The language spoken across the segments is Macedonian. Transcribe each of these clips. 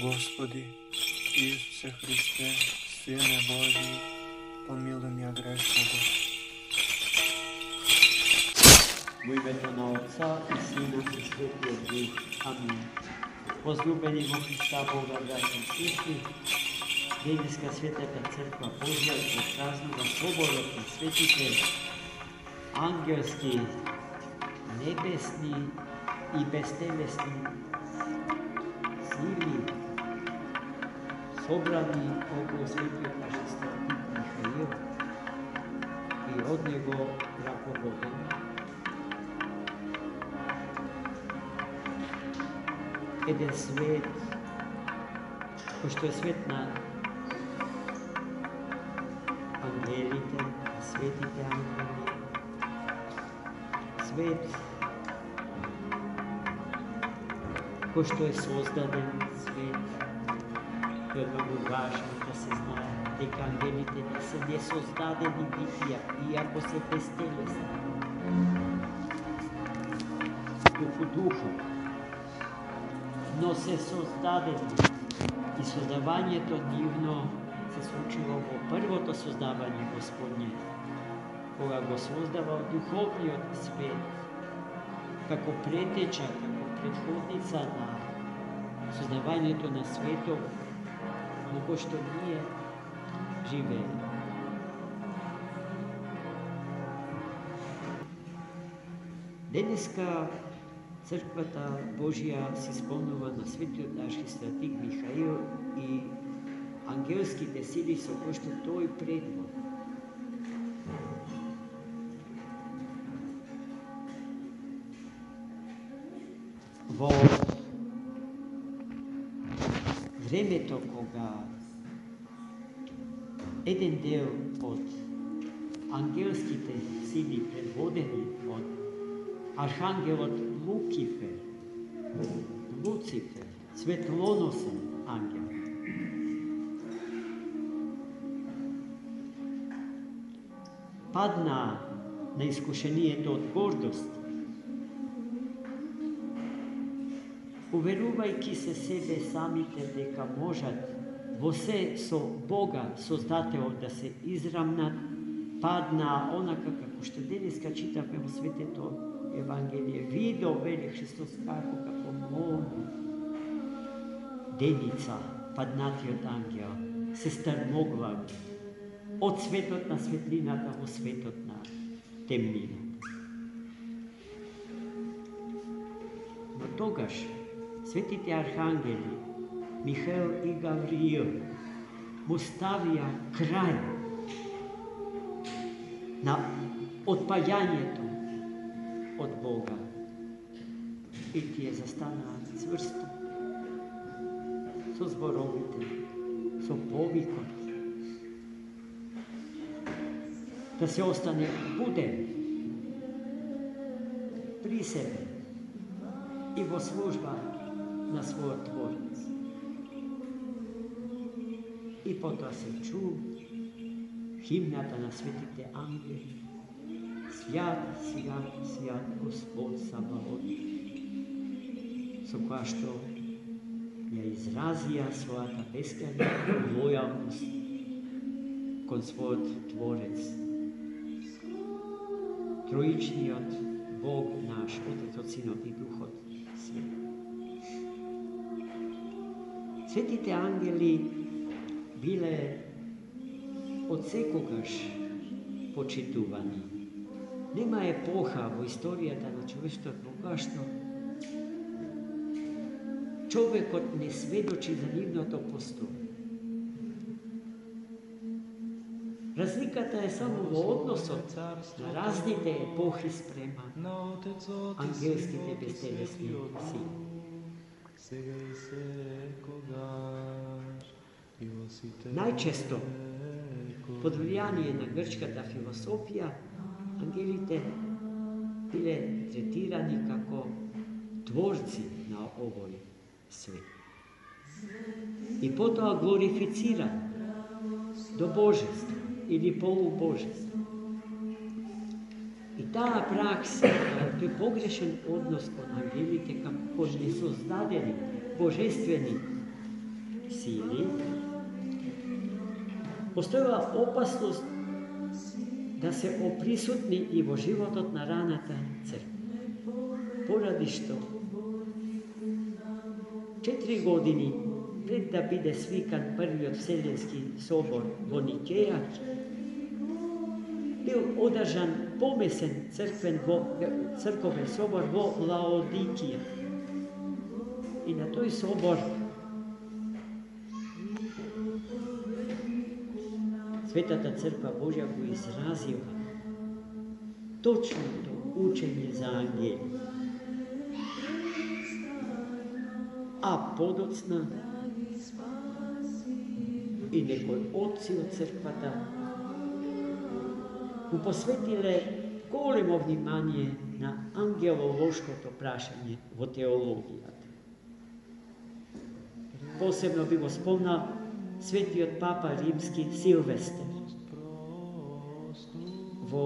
Господи, Исусе Христе, Сине Божий, помилуй меня грешного. Во името на Отца и Сина и Светиот Дух. Амин. Возлюбени во Христа Бога, браќа и сестри, денеска Светата Црква Божја го празнува соборот на светите ангелски, небесни и безтелесни сили, собрани околу светиот наш стратик Михаил и од него раководен. Еден свет, кој што е свет на ангелите, светите ангели, свет кој што е создаден свет. Тоа е многу важно да се знае дека ангелите не се несоздадени битија, иако се безтелесни. Духом, но се создадени и создавањето нивно се случило во првото создавање Господње, кога го создавал духовниот свет како претеча, како претходница на создавањето на светот во кој што ние живееме. Денеска Црквата Божја се спомнува на светиот наш стратик Михаил и ангелските сили со кои што тој предвод. Во времето кога еден дел од ангелските сили предводени од архангелот Луцифер, светлоносен ангел, падна на искушението од гордост, уверувајќи се себе самите дека можат во се со Бога, Создателот, да се израмнат, падна онака како што денеска читавме во Светето Евангелие. Видов, вели Христос, како многу деница паднатиот ангел се стрмогва од светот на светлината во светот на темнина. Но тогаш светите архангели Михаил и Гавриил му ставија крај на отпаѓањето од Бога и тие застанаа цврсто со зборовите, со повикот да се остане буден при себе и во служба на својот Творец. И потоа се чу химната на светите ангели: Свят, свят, свят Господ Сабаот, со која што ја изразија својата бескрајна лојалност кон својот Творец, троичниот Бог наш, Отецот, Синот и Духот Свет. Светите ангели биле од секогаш почитувани. Нема епоха во историјата на човештвото во која што човекот не сведочи за нивното постоење. Разликата е само во односот на разните епохи спрема ангелските безтелесни сили. Најчесто, под влијание на грчката философија, ангелите биле третирани како творци на овој свет. И потоа глорифицирани до божество или полубожество. И таа пракса, тој погрешен однос кон ангелите како несоздадени, божествени сили, постојува опасност да се оприсутни и во животот на раната црква. Поради што 4 години пред да биде свикан првиот Вселенски собор во Никеја, бил одржан помесен црковен собор во Лаодикија. И на тој собор Светата Црква Божја го изразила точното учење за ангели. А подоцна и некои отци од црквата му посветиле големо внимание на ангелолошкото прашање во теологијата. Посебно би го спомнал светиот папа римски Силвестер во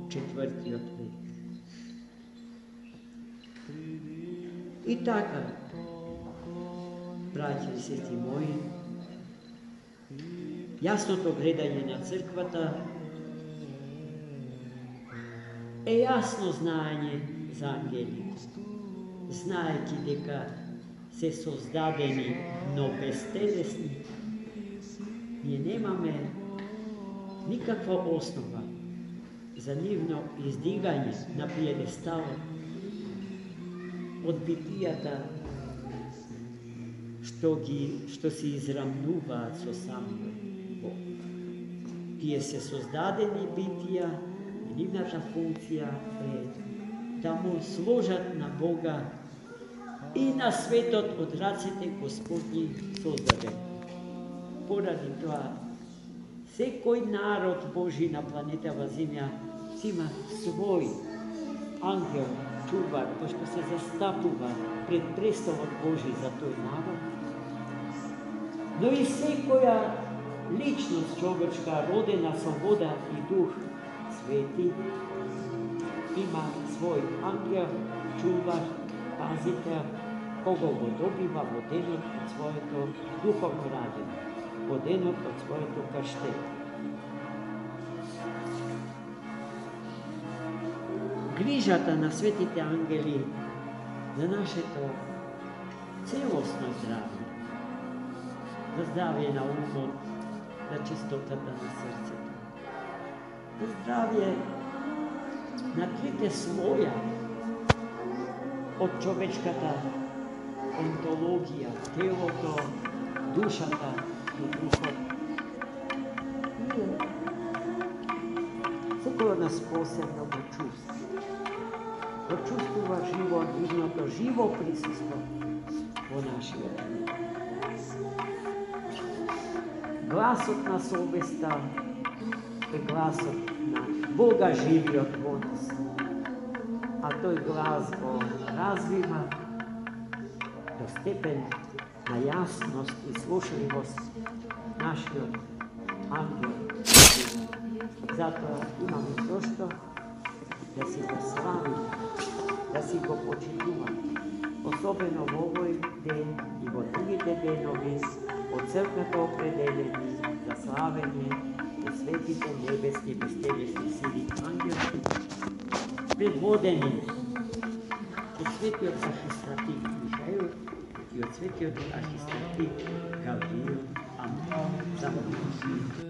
4. век. И така, браќа и сестри мои, јасното гледање на црквата е јасно знаење за ангелите, знаејќи дека се создадени, но безтелесни, ние немаме никаква основа за нивно издигање на пиедесталот од битијата што се израмнуваат со самиот Бог. Тие се создадени битија и нивната функција е да му сложат на Бога и на светот од рацете Господни создаден. Поради тоа, секој народ Божи на планетава Земја има свој ангел, чувар, кој што се застапува пред престолот Божи за тој народ. Но и секоја личност човечка, родена со вода и дух свети, има свој ангел, чувар, пазител, кого го добива во денот од своето духовно раѓање, во денот од своето крштење. Грижата на светите ангели за нашето целосно здравје, за здравје на умот, за чистотата на срцето, за здравје на трите слоја од човечката онтологија, телото, душата и духот. Секој од нас посебно го чувствува. Го чувствува нивното живо присуство во нашиот живот. Гласот на совеста е гласот на Бога живиот во нас. А тој глас го развива до степен на јасност и слушливост нашиот ангел. Затоа имаме зошто да си го славиме, да си го почитуваме, особено во овој ден и во другите денови од црквата определени за славење на светите небесни безтелесни сили ангели, предводени од светиот архистратик Михаил и од светиот архистратик Гавриил. Амин.